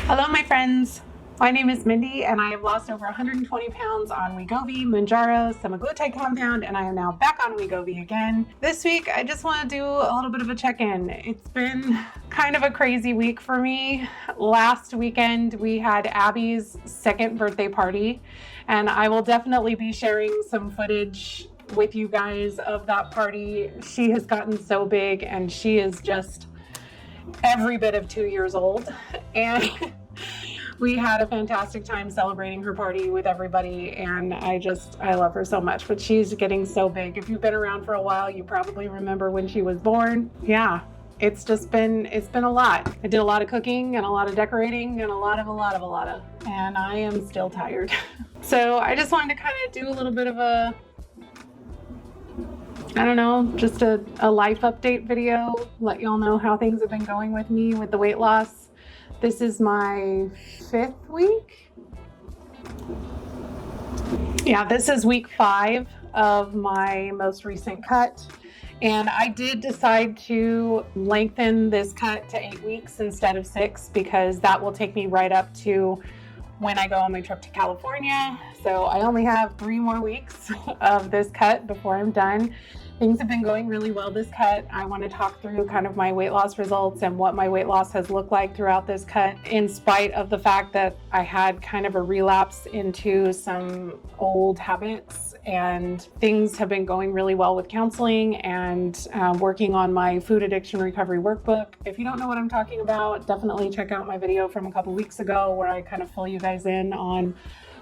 Hello, my friends. My name is Mindy, and I have lost over 120 pounds on Wegovy, Mounjaro, semaglutide compound, and I am now back on Wegovy again. This week, I just want to do a little bit of a check-in. It's been kind of a crazy week for me. Last weekend, we had Abby's second birthday party, and I will definitely be sharing some footage with you guys of that party. She has gotten so big, and she is just every bit of 2 years old, and we had a fantastic time celebrating her party with everybody, and I love her so much. But she's getting so big. If you've been around for a while, you probably remember when she was born. Yeah, it's been a lot. I did a lot of cooking and a lot of decorating and a lot of, and I am still tired. So I just wanted to kind of do a little bit of a, I don't know, just a life update video, let y'all know how things have been going with me with the weight loss. This is my 5th week. Yeah, this is week 5 of my most recent cut. And I did decide to lengthen this cut to 8 weeks instead of 6 because that will take me right up to when I go on my trip to California. So I only have 3 more weeks of this cut before I'm done. Things have been going really well this cut. I want to talk through kind of my weight loss results and what my weight loss has looked like throughout this cut, in spite of the fact that I had kind of a relapse into some old habits, and things have been going really well with counseling and working on my food addiction recovery workbook. If you don't know what I'm talking about, definitely check out my video from a couple weeks ago where I kind of fill you guys in on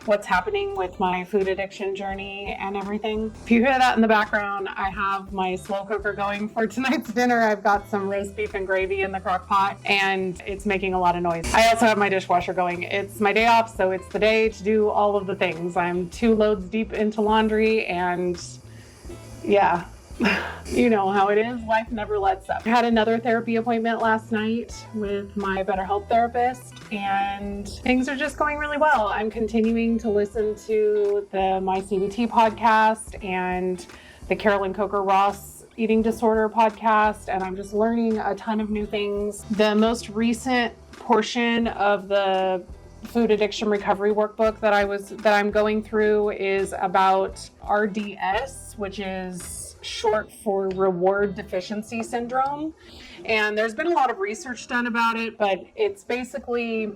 what's happening with my food addiction journey and everything. If you hear that in the background, I have my slow cooker going for tonight's dinner. I've got some roast beef and gravy in the crock pot, and it's making a lot of noise. I also have my dishwasher going. It's my day off, so it's the day to do all of the things. I'm 2 loads deep into laundry, and yeah. You know how it is. Life never lets up. I had another therapy appointment last night with my BetterHelp therapist, and things are just going really well. I'm continuing to listen to the My CBT podcast and the Carolyn Coker Ross eating disorder podcast, and I'm just learning a ton of new things. The most recent portion of the food addiction recovery workbook that I'm going through is about RDS, which is short for reward deficiency syndrome. And there's been a lot of research done about it, but it's basically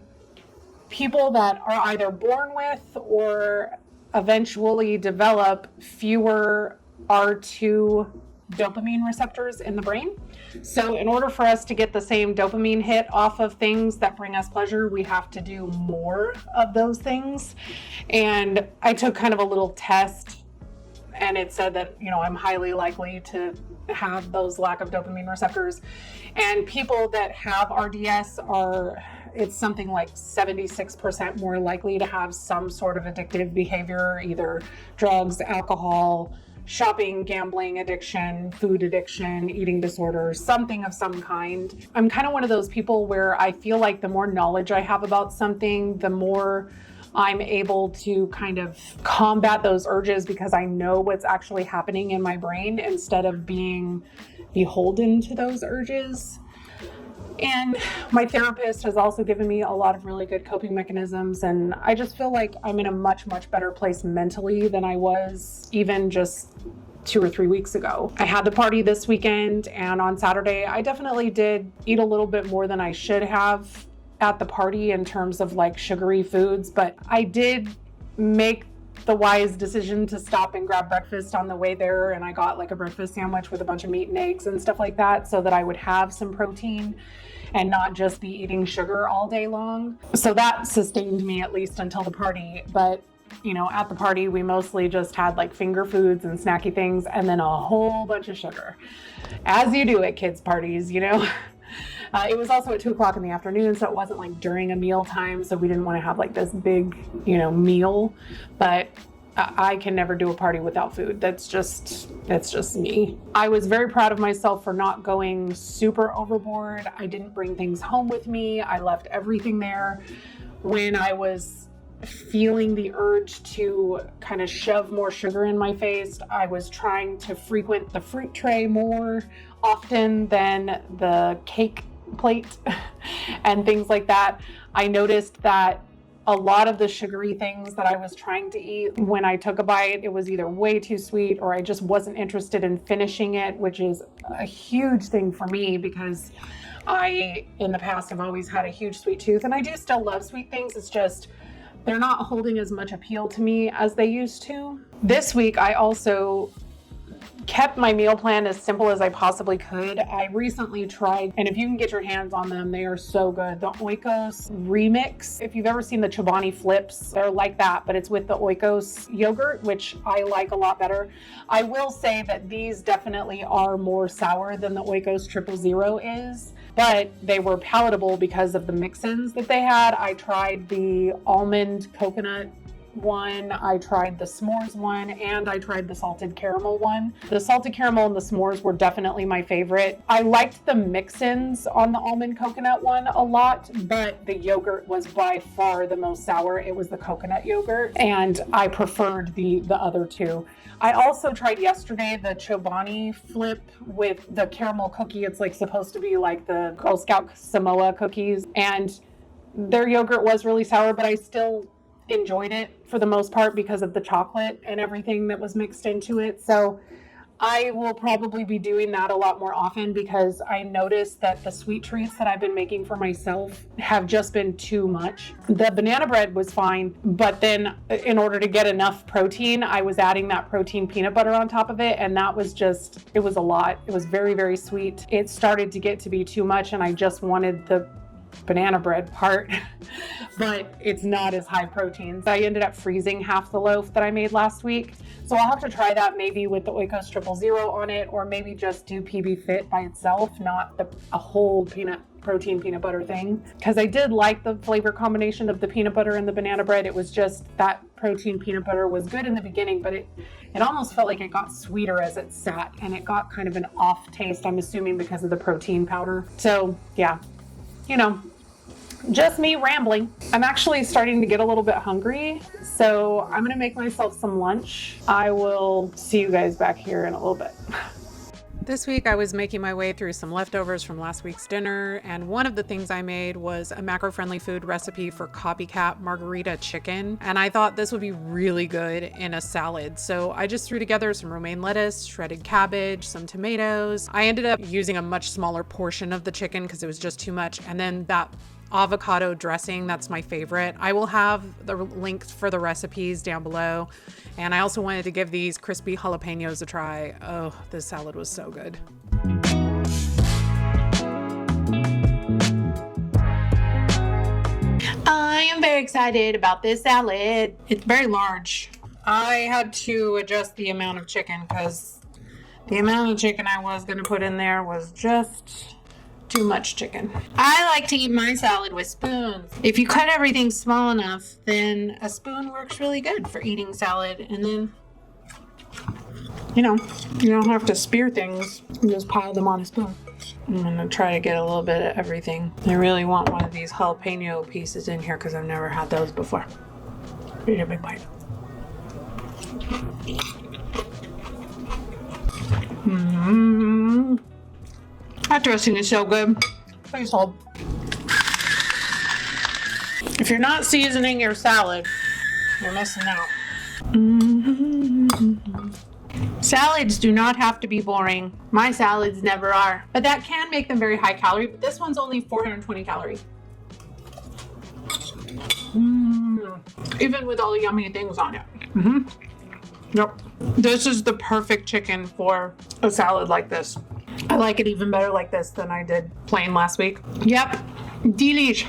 people that are either born with or eventually develop fewer R2 dopamine receptors in the brain. So in order for us to get the same dopamine hit off of things that bring us pleasure, we have to do more of those things. And I took kind of a little test, and it said that, you know, I'm highly likely to have those lack of dopamine receptors. And people that have RDS it's something like 76% more likely to have some sort of addictive behavior, either drugs, alcohol, shopping, gambling addiction, food addiction, eating disorders, something of some kind. I'm kind of one of those people where I feel like the more knowledge I have about something, the more I'm able to kind of combat those urges because I know what's actually happening in my brain instead of being beholden to those urges. And my therapist has also given me a lot of really good coping mechanisms, and I just feel like I'm in a much, much better place mentally than I was even just 2 or 3 weeks ago. I had the party this weekend, and on Saturday, I definitely did eat a little bit more than I should have at the party in terms of like sugary foods, but I did make the wise decision to stop and grab breakfast on the way there, and I got like a breakfast sandwich with a bunch of meat and eggs and stuff like that so that I would have some protein and not just be eating sugar all day long. So that sustained me at least until the party. But you know, at the party we mostly just had like finger foods and snacky things and then a whole bunch of sugar, as you do at kids' parties, you know. It was also at 2:00 in the afternoon, so it wasn't like during a meal time, so we didn't want to have like this big, you know, meal. But I can never do a party without food. That's just me. I was very proud of myself for not going super overboard. I didn't bring things home with me. I left everything there. When I was feeling the urge to kind of shove more sugar in my face, I was trying to frequent the fruit tray more often than the cake plate and things like that. I noticed that a lot of the sugary things that I was trying to eat, when I took a bite, it was either way too sweet or I just wasn't interested in finishing it, which is a huge thing for me because I, in the past, have always had a huge sweet tooth, and I do still love sweet things. It's just they're not holding as much appeal to me as they used to. This week, I also kept my meal plan as simple as I possibly could. I recently tried, and if you can get your hands on them, they are so good. The Oikos Remix. If you've ever seen the Chobani Flips, they're like that, but it's with the Oikos yogurt, which I like a lot better. I will say that these definitely are more sour than the Oikos 000 is, but they were palatable because of the mix-ins that they had. I tried the almond coconut one, I tried the s'mores one, and I tried the salted caramel one. The salted caramel and the s'mores were definitely my favorite. I liked the mix-ins on the almond coconut one a lot, but the yogurt was by far the most sour. It was the coconut yogurt, and I preferred the other two. I also tried yesterday the Chobani Flip with the caramel cookie. It's like supposed to be like the Girl Scout Samoa cookies, and their yogurt was really sour, but I still enjoyed it for the most part because of the chocolate and everything that was mixed into it. So I will probably be doing that a lot more often because I noticed that the sweet treats that I've been making for myself have just been too much. The banana bread was fine, but then in order to get enough protein, I was adding that protein peanut butter on top of it, and that was just, it was a lot. It was very, very sweet. It started to get to be too much, and I just wanted the banana bread part, but it's not as high protein. So I ended up freezing half the loaf that I made last week. So I'll have to try that maybe with the Oikos 000 on it, or maybe just do PB Fit by itself, not a whole protein peanut butter thing. Because I did like the flavor combination of the peanut butter and the banana bread. It was just that protein peanut butter was good in the beginning, but it almost felt like it got sweeter as it sat, and it got kind of an off taste, I'm assuming because of the protein powder. So yeah, you know, just me rambling. I'm actually starting to get a little bit hungry, so I'm gonna make myself some lunch. I will see you guys back here in a little bit. This week I was making my way through some leftovers from last week's dinner, and one of the things I made was a macro-friendly food recipe for copycat Margarita Chicken, and I thought this would be really good in a salad. So I just threw together some romaine lettuce, shredded cabbage, some tomatoes. I ended up using a much smaller portion of the chicken because it was just too much, and then that avocado dressing, that's my favorite. I will have the links for the recipes down below. And I also wanted to give these crispy jalapenos a try. Oh, this salad was so good. I am very excited about this salad. It's very large. I had to adjust the amount of chicken because the amount of chicken I was going to put in there was just too much chicken. I like to eat my salad with spoons. If you cut everything small enough, then a spoon works really good for eating salad. And then, you know, you don't have to spear things. You just pile them on a spoon. I'm gonna try to get a little bit of everything. I really want one of these jalapeno pieces in here because I've never had those before. Eat a big bite. Mm-hmm. That dressing is so good. Please hold. If you're not seasoning your salad, you're missing out. Mm-hmm. Salads do not have to be boring. My salads never are. But that can make them very high calorie, but this one's only 420 calories. Even with all the yummy things on it. Mm-hmm. Yep. This is the perfect chicken for a salad like this. I like it even better like this than I did plain last week. Yep. Delish.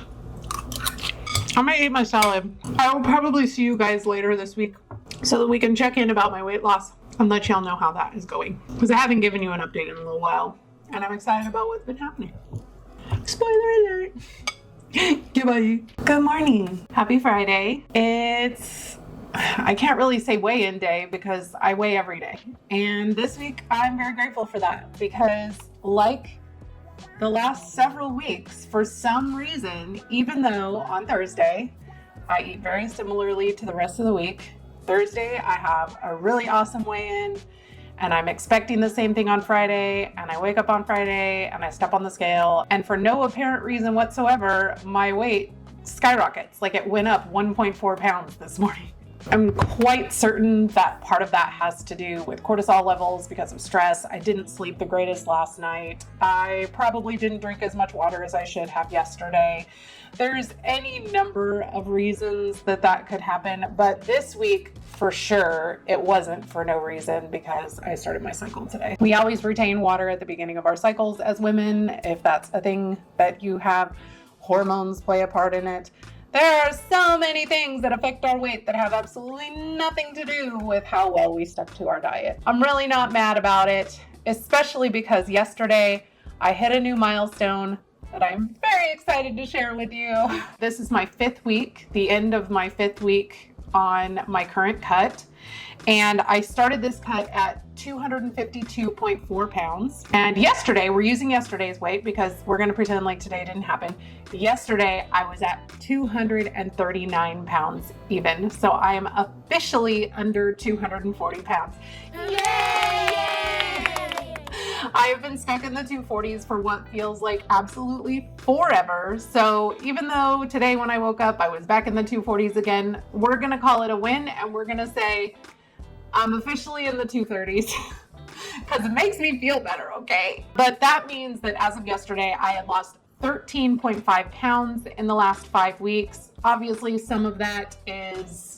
I'm gonna eat my salad. I will probably see you guys later this week so that we can check in about my weight loss and let y'all know how that is going. Because I haven't given you an update in a little while, and I'm excited about what's been happening. Spoiler alert. Goodbye. Good morning. Happy Friday. I can't really say weigh-in day because I weigh every day. And this week, I'm very grateful for that because like the last several weeks, for some reason, even though on Thursday, I eat very similarly to the rest of the week, Thursday, I have a really awesome weigh-in and I'm expecting the same thing on Friday, and I wake up on Friday and I step on the scale, and for no apparent reason whatsoever, my weight skyrockets. Like it went up 1.4 pounds this morning. I'm quite certain that part of that has to do with cortisol levels because of stress. I didn't sleep the greatest last night. I probably didn't drink as much water as I should have yesterday. There's any number of reasons that could happen, but this week for sure it wasn't for no reason because I started my cycle today. We always retain water at the beginning of our cycles as women, if that's a thing that you have. Hormones play a part in it. There are so many things that affect our weight that have absolutely nothing to do with how well we stuck to our diet. I'm really not mad about it, especially because yesterday I hit a new milestone that I'm very excited to share with you. This is my 5th week, the end of my 5th week on my current cut. And I started this cut at 252.4 pounds. And yesterday, we're using yesterday's weight because we're going to pretend like today didn't happen. Yesterday, I was at 239 pounds even. So I am officially under 240 pounds. Yay! I have been stuck in the 240s for what feels like absolutely forever. So even though today when I woke up, I was back in the 240s again, we're going to call it a win and we're going to say I'm officially in the 230s because it makes me feel better, okay? But that means that as of yesterday, I had lost 13.5 pounds in the last 5 weeks. Obviously, some of that is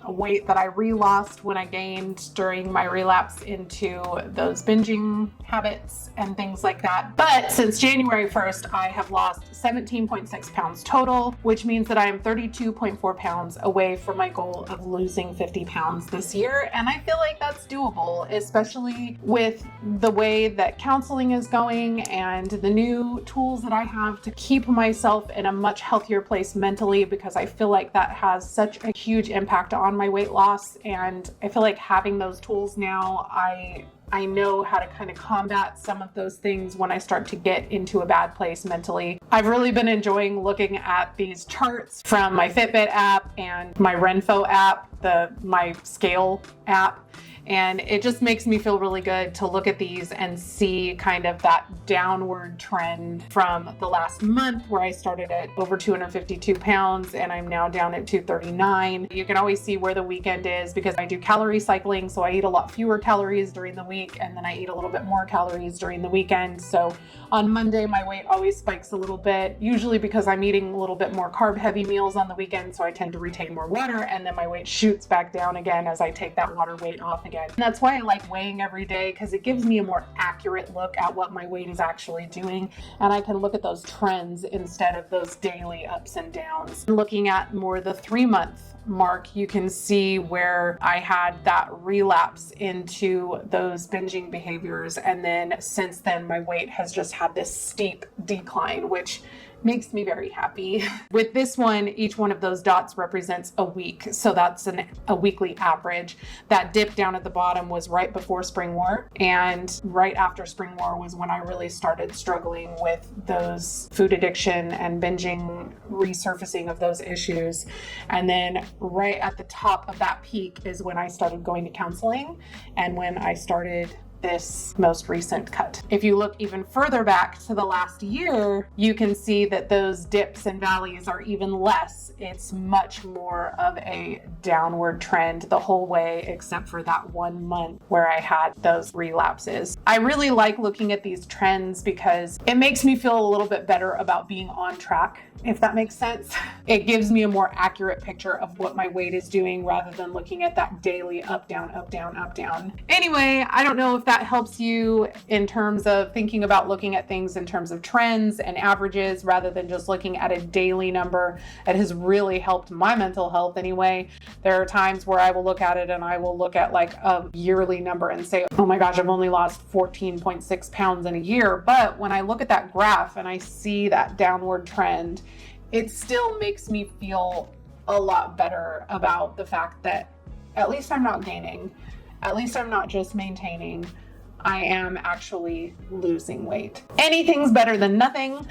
a weight that I re-lost when I gained during my relapse into those binging habits and things like that. But since January 1st, I have lost 17.6 pounds total, which means that I am 32.4 pounds away from my goal of losing 50 pounds this year. And I feel like that's doable, especially with the way that counseling is going and the new tools that I have to keep myself in a much healthier place mentally, because I feel like that has such a huge impact on my weight loss. And I feel like having those tools now, I know how to kind of combat some of those things when I start to get into a bad place mentally. I've really been enjoying looking at these charts from my Fitbit app and my Renpho app, my scale app. And it just makes me feel really good to look at these and see kind of that downward trend from the last month where I started at over 252 pounds and I'm now down at 239. You can always see where the weekend is because I do calorie cycling. So I eat a lot fewer calories during the week and then I eat a little bit more calories during the weekend. So on Monday, my weight always spikes a little bit, usually because I'm eating a little bit more carb heavy meals on the weekend. So I tend to retain more water and then my weight shoots back down again as I take that water weight off again. And that's why I like weighing every day, because it gives me a more accurate look at what my weight is actually doing. And I can look at those trends instead of those daily ups and downs. Looking at more the 3-month mark, you can see where I had that relapse into those binging behaviors. And then since then, my weight has just had this steep decline, which makes me very happy. With this one, each one of those dots represents a week. So that's a weekly average. That dip down at the bottom was right before Spring War. And right after Spring War was when I really started struggling with those food addiction and binging, resurfacing of those issues. And then right at the top of that peak is when I started going to counseling and when I started this most recent cut. If you look even further back to the last year, you can see that those dips and valleys are even less. It's much more of a downward trend the whole way, except for that 1 month where I had those relapses. I really like looking at these trends because it makes me feel a little bit better about being on track, if that makes sense. It gives me a more accurate picture of what my weight is doing rather than looking at that daily up, down, up, down, up, down. Anyway, I don't know if that helps you in terms of thinking about looking at things in terms of trends and averages rather than just looking at a daily number. It has really helped my mental health anyway. There are times where I will look at it and I will look at like a yearly number and say, oh my gosh, I've only lost 14.6 pounds in a year. But when I look at that graph and I see that downward trend, it still makes me feel a lot better about the fact that at least I'm not gaining. At least I'm not just maintaining. I am actually losing weight. Anything's better than nothing.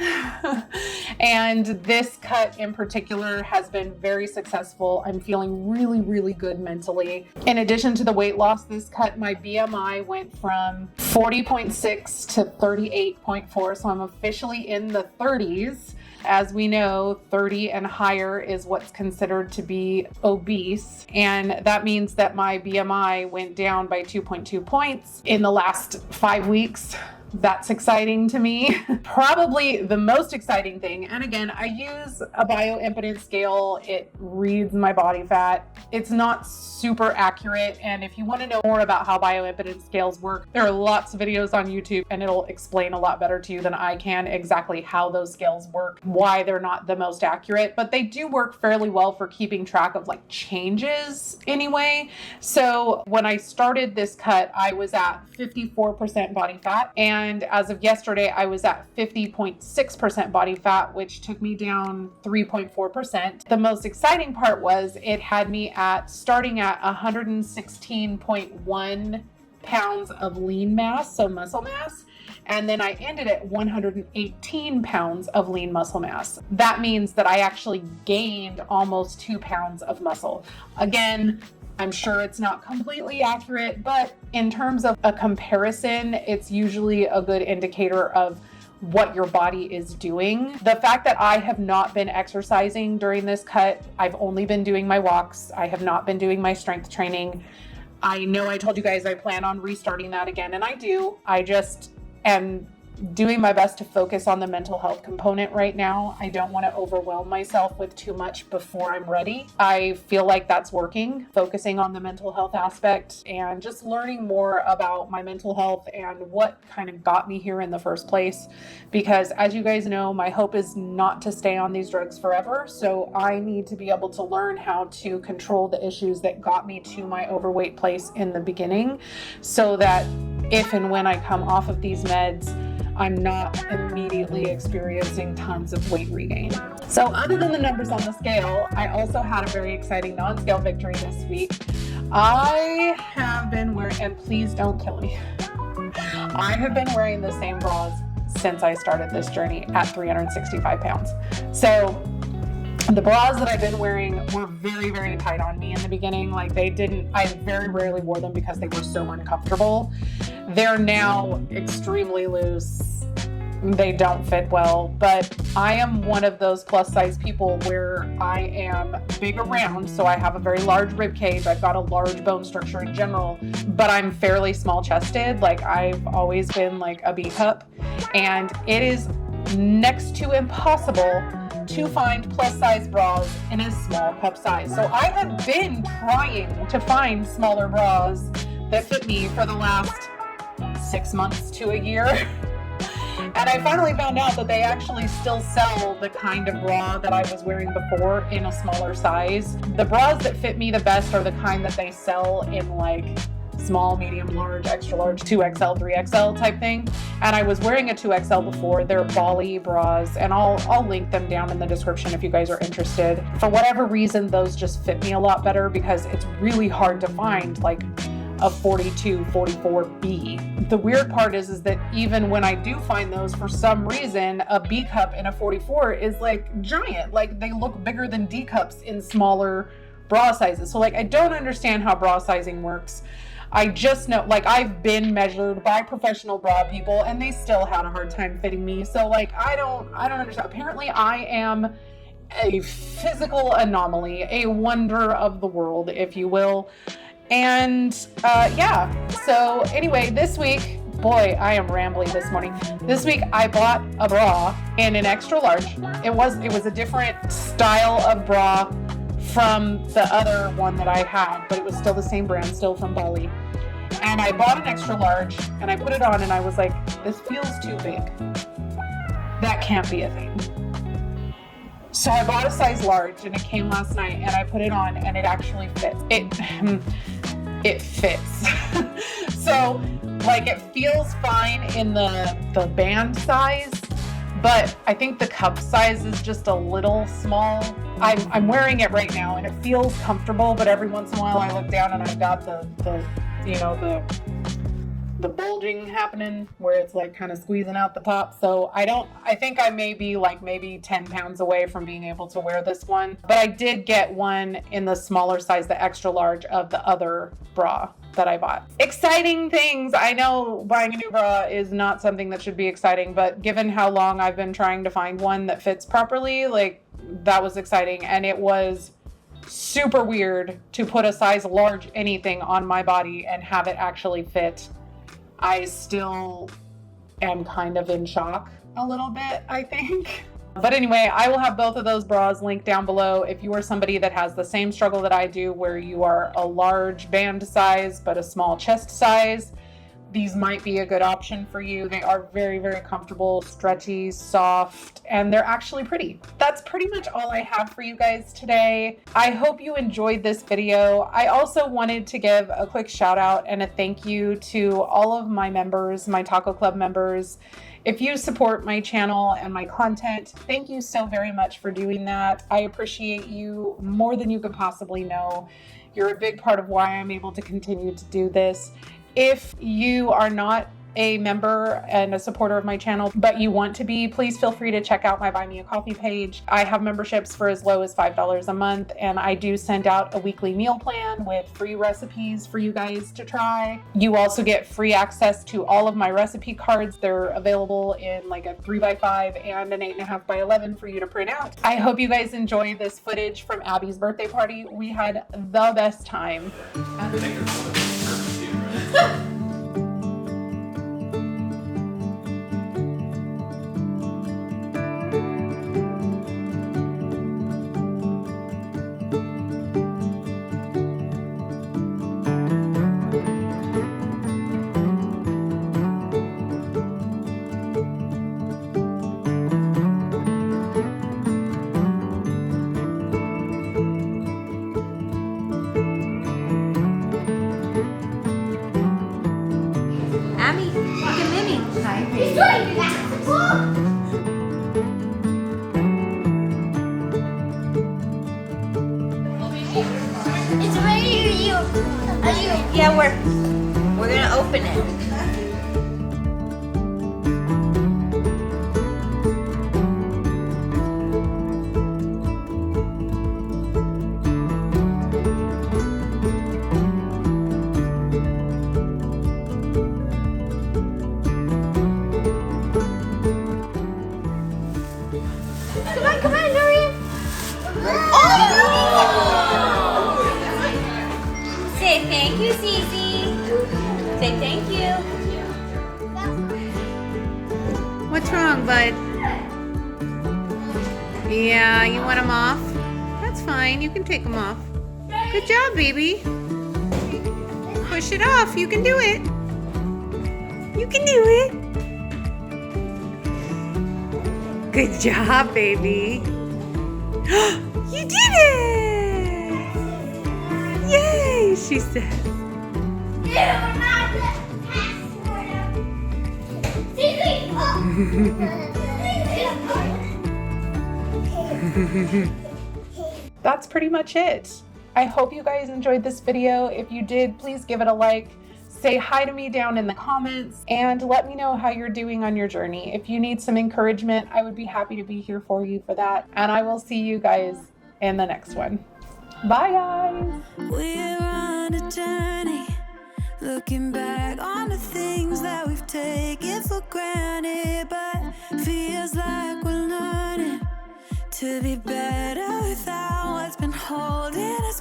And this cut in particular has been very successful. I'm feeling really, really good mentally. In addition to the weight loss, this cut, my BMI went from 40.6 to 38.4. So I'm officially in the 30s. As we know, 30 and higher is what's considered to be obese. And that means that my BMI went down by 2.2 points in the last 5 weeks. That's exciting to me. Probably the most exciting thing, and again, I use a bioimpedance scale. It reads my body fat. It's not super accurate, and if you want to know more about how bioimpedance scales work, there are lots of videos on YouTube, and it'll explain a lot better to you than I can exactly how those scales work, why they're not the most accurate, but they do work fairly well for keeping track of like changes anyway. So when I started this cut, I was at 54% body fat, and as of yesterday, I was at 50.6% body fat, which took me down 3.4%. The most exciting part was it had me starting at 116.1 pounds of lean mass, so muscle mass. And then I ended at 118 pounds of lean muscle mass. That means that I actually gained almost 2 pounds of muscle. Again, I'm sure it's not completely accurate, but in terms of a comparison, it's usually a good indicator of what your body is doing. The fact that I have not been exercising during this cut, I've only been doing my walks. I have not been doing my strength training. I know I told you guys I plan on restarting that again, and I do. I just am doing my best to focus on the mental health component right now. I don't want to overwhelm myself with too much before I'm ready. I feel like that's working, focusing on the mental health aspect and just learning more about my mental health and what kind of got me here in the first place. Because as you guys know, my hope is not to stay on these drugs forever. So I need to be able to learn how to control the issues that got me to my overweight place in the beginning, so that if and when I come off of these meds, I'm not immediately experiencing tons of weight regain. So other than the numbers on the scale, I also had a very exciting non-scale victory this week. I have been wearing, and please don't kill me, I have been wearing the same bras since I started this journey at 365 pounds. So the bras that I've been wearing were very, very tight on me in the beginning. I very rarely wore them because they were so uncomfortable. They're now extremely loose. They don't fit well, but I am one of those plus size people where I am big around. So I have a very large rib cage. I've got a large bone structure in general, but I'm fairly small chested. I've always been a B cup, and it is next to impossible to find plus size bras in a small cup size. So I have been trying to find smaller bras that fit me for the last 6 months to a year. And I finally found out that they actually still sell the kind of bra that I was wearing before in a smaller size. The bras that fit me the best are the kind that they sell in small, medium, large, extra large, 2XL, 3XL type thing. And I was wearing a 2XL before. They're Bali bras, and I'll link them down in the description if you guys are interested. For whatever reason, those just fit me a lot better because it's really hard to find a 42, 44B. The weird part is that even when I do find those, for some reason, a B cup in a 44 is giant. They look bigger than D cups in smaller bra sizes. So I don't understand how bra sizing works. I just know, I've been measured by professional bra people and they still had a hard time fitting me. So I don't understand. Apparently I am a physical anomaly, a wonder of the world, if you will. And yeah, so anyway, this week, boy, I am rambling this morning. This week I bought a bra in an extra large. It was a different style of bra from the other one that I had, but it was still the same brand, still from Bali. And I bought an extra large and I put it on and I was like, this feels too big. That can't be a thing. So I bought a size large and it came last night and I put it on and it actually fits. It fits. So it feels fine in the band size, but I think the cup size is just a little small. I'm wearing it right now and it feels comfortable, but every once in a while I look down and I've got the bulging happening where it's kind of squeezing out the top. So I think I may be maybe 10 pounds away from being able to wear this one, but I did get one in the smaller size, the extra large of the other bra. that I bought. Exciting things. I know buying a new bra is not something that should be exciting, but given how long I've been trying to find one that fits properly, like, that was exciting. And it was super weird to put a size large anything on my body and have it actually fit. I still am kind of in shock a little bit, I think. But anyway, I will have both of those bras linked down below. If you are somebody that has the same struggle that I do, where you are a large band size but a small chest size, these might be a good option for you. They are very, very comfortable, stretchy, soft, and they're actually pretty. That's pretty much all I have for you guys today. I hope you enjoyed this video. I also wanted to give a quick shout out and a thank you to all of my members, my Taco Club members. If you support my channel and my content, thank you so very much for doing that. I appreciate you more than you could possibly know. You're a big part of why I'm able to continue to do this. If you are not a member and a supporter of my channel, but you want to be, please feel free to check out my Buy Me a Coffee page. I have memberships for as low as $5 a month, and I do send out a weekly meal plan with free recipes for you guys to try. You also get free access to all of my recipe cards. They're available in like a 3x5 and an 8.5x11 for you to print out. I hope you guys enjoy this footage from Abby's birthday party. We had the best time. Yeah, we're gonna open it. Come on, Dorian. Say thank you, Cece. Say thank you. What's wrong, bud? Yeah, you want them off? That's fine. You can take them off. Good job, baby. Push it off. You can do it. You can do it. Good job, baby. You did it! Yay, she said. That's pretty much it. I hope you guys enjoyed this video. If you did, please give it a like. Say hi to me down in the comments and let me know how you're doing on your journey. If you need some encouragement, I would be happy to be here for you for that. And I will see you guys in the next one. Bye, guys. We're on a journey, looking back on the things that we've taken for granted, but feels like we're learning to be better without what's been holding us